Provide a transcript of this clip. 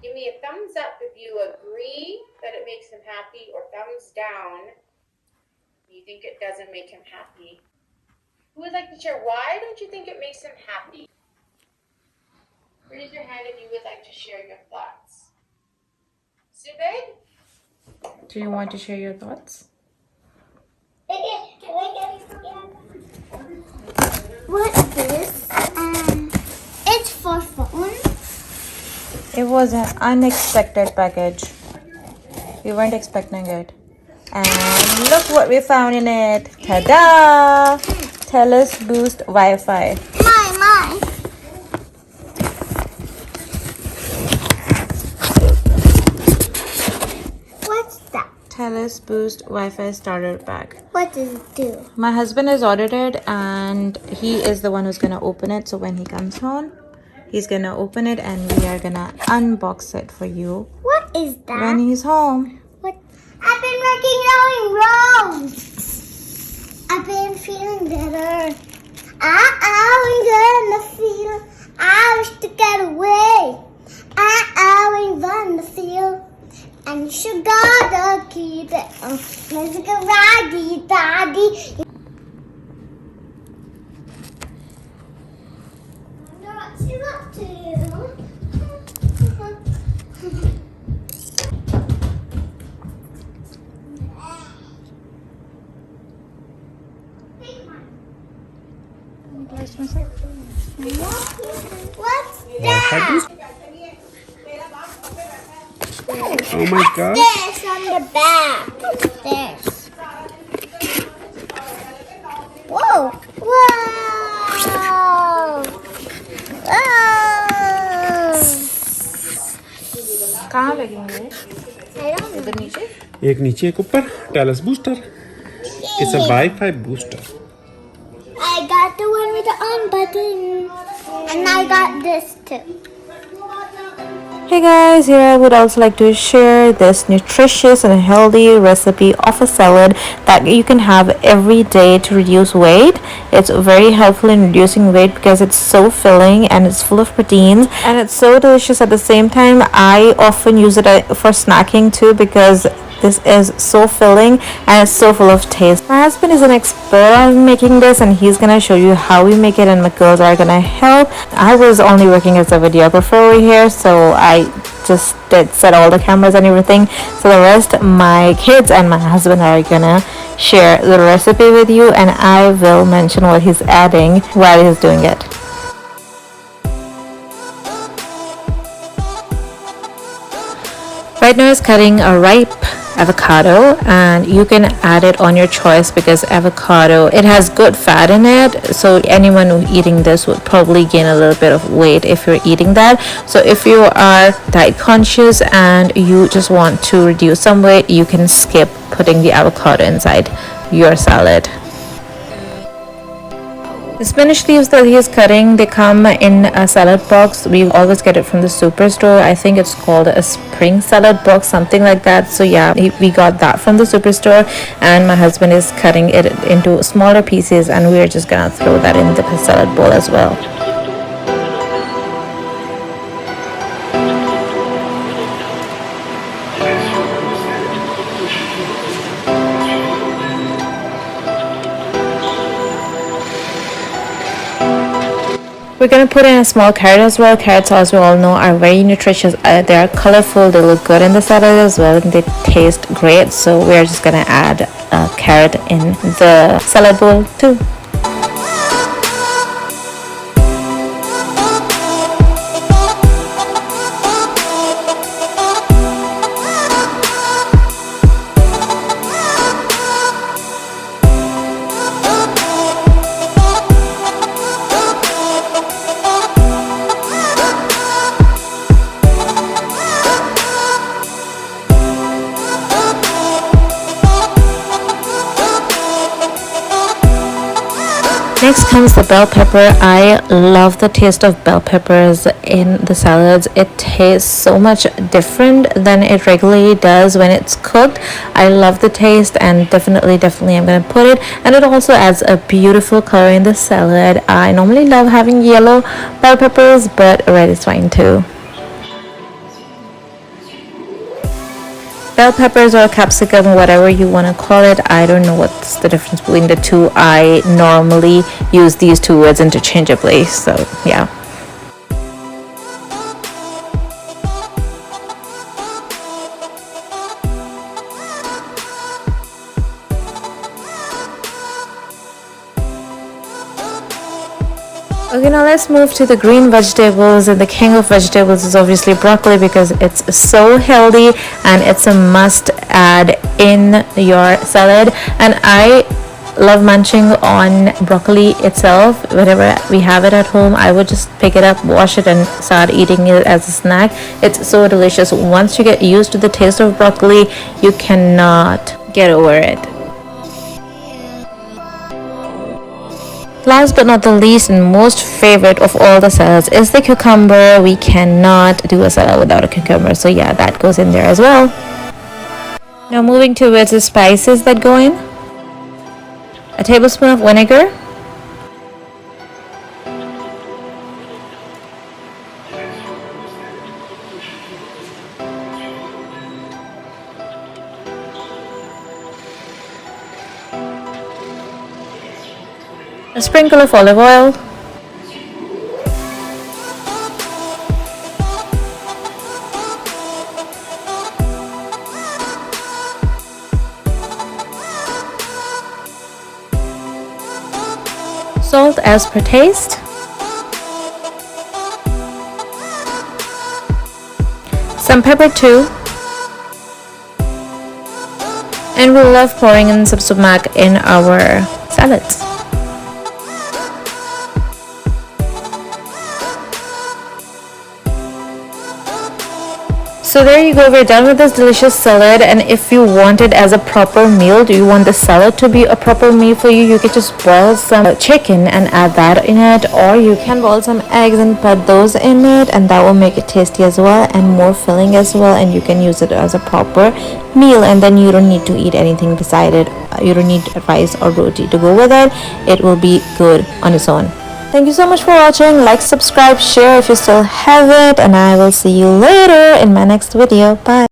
Give me a thumbs up if you agree that it makes him happy, or thumbs down if you think it doesn't make him happy. Who would like to share why don't you think it makes him happy? Raise your hand if you would like to share your thoughts. Subed? Do you want to share your thoughts? What is this? It's for phone. It was an unexpected package. We weren't expecting it. And look what we found in it. Ta-da! TELUS Boost Wi-Fi. My. What's that? TELUS Boost Wi-Fi starter pack. What does it do? My husband has ordered it and he is the one who's gonna open it. So when he comes home, he's gonna open it and we are gonna unbox it for you. What is that? When he's home. What? I've been working out in rows. I've been feeling better. I'm gonna feel. I wish to get away. I'm gonna feel. And you should gotta keep it. Music daddy, daddy. What's you up to? What's that? Oh my god. There's on the back. There's. Whoa. Whoa. Whoa. कहाँ लगेंगे? I don't know. इधर नीचे? एक नीचे एक ऊपर TELUS booster. It's a Wi-Fi booster. I got the one with the on button. And I got this too. Hey guys, here I would also like to share this nutritious and healthy recipe of a salad that you can have every day to reduce weight. It's very helpful in reducing weight because it's so filling and it's full of proteins and it's so delicious at the same time. I often use it for snacking too because this is so filling and it's so full of taste. My husband is an expert on making this and he's gonna show you how we make it, and my girls are gonna help. I was only working as a videographer over here, so I just did set all the cameras and everything. So the rest, my kids and my husband are gonna share the recipe with you, and I will mention what he's adding while he's doing it. Right now is cutting a ripe avocado, and you can add it on your choice because avocado, it has good fat in it, so anyone who eating this would probably gain a little bit of weight if you're eating that. So if you are diet conscious and you just want to reduce some weight, you can skip putting the avocado inside your salad. The spinach leaves that he is cutting, they come in a salad box. We always get it from the superstore. I think it's called a spring salad box, something like that. So yeah, we got that from the superstore, and my husband is cutting it into smaller pieces, and we're just gonna throw that in the salad bowl as well. We're going to put in a small carrot as well. Carrots, as we all know, are very nutritious. They are colorful, they look good in the salad as well, and they taste great. So we're just going to add a carrot in the salad bowl too. comes the bell pepper. I love the taste of bell peppers in the salads. It tastes so much different than it regularly does when it's cooked. I love the taste, and definitely I'm gonna put it. And it also adds a beautiful color in the salad. I normally love having yellow bell peppers, but red is fine too. Bell peppers or capsicum, whatever you want to call it. I don't know what's the difference between the two. I normally use these two words interchangeably, so yeah. Okay, now let's move to the green vegetables, and the king of vegetables is obviously broccoli because it's so healthy and it's a must add in your salad. And I love munching on broccoli itself. Whenever we have it at home, I would just pick it up, wash it, and start eating it as a snack. It's so delicious. Once you get used to the taste of broccoli, you cannot get over it. Last but not the least and most favorite of all the salads is the cucumber. We cannot do a salad without a cucumber, so yeah, that goes in there as well. Now moving towards the spices that go in. A tablespoon of vinegar, a sprinkle of olive oil, salt as per taste, some pepper too, and we love pouring in some sumac in our salads. So there you go, we're done with this delicious salad. And if you want it as a proper meal, do you want the salad to be a proper meal for you, you could just boil some chicken and add that in it, or you can boil some eggs and put those in it, and that will make it tasty as well and more filling as well, and you can use it as a proper meal, and then you don't need to eat anything beside it. You don't need rice or roti to go with it. It will be good on its own. Thank you so much for watching. Like, subscribe, share if you still haven't, and I will see you later in my next video. Bye.